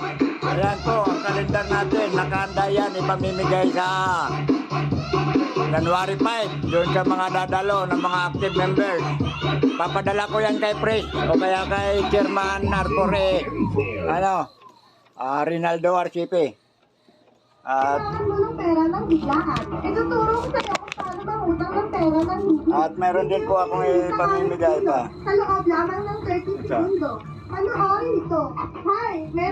Ayan po, ang kalendar natin. Nakahanda yan. Ipamimigay sa January 5. Doon sa mga dadalo ng mga active members. Papadala ko yan kay Pres o kaya kay Chairman Arbore. Rinaldo Arcipe. At ng pera ng biglaan. Ituturo ko sa'yo kung paano mangutang ng pera ng hindi. At meron din po akong ipamimigay pa. Sa loob lamang ng 30 segundo. Panoorin ito. Hi!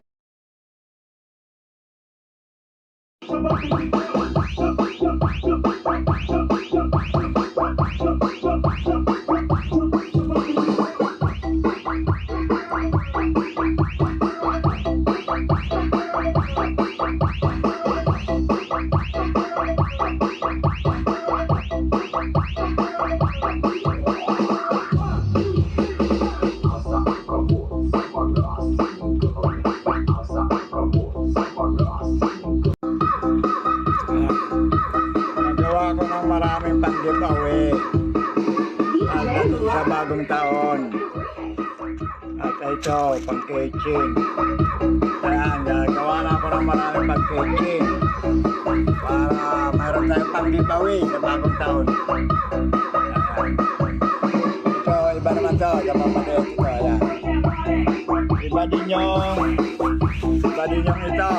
Nagawa ko ng maraming pang-giveaway sa bagong taon. At ito, pang-kitchen. Ayan, gagawa na ako ng maraming pang-kitchen para mayroon tayong pang-giveaway sa bagong taon. Ayan. Ito, iba naman to, sa mapaliit ito. Ayan. Iba din yung ito.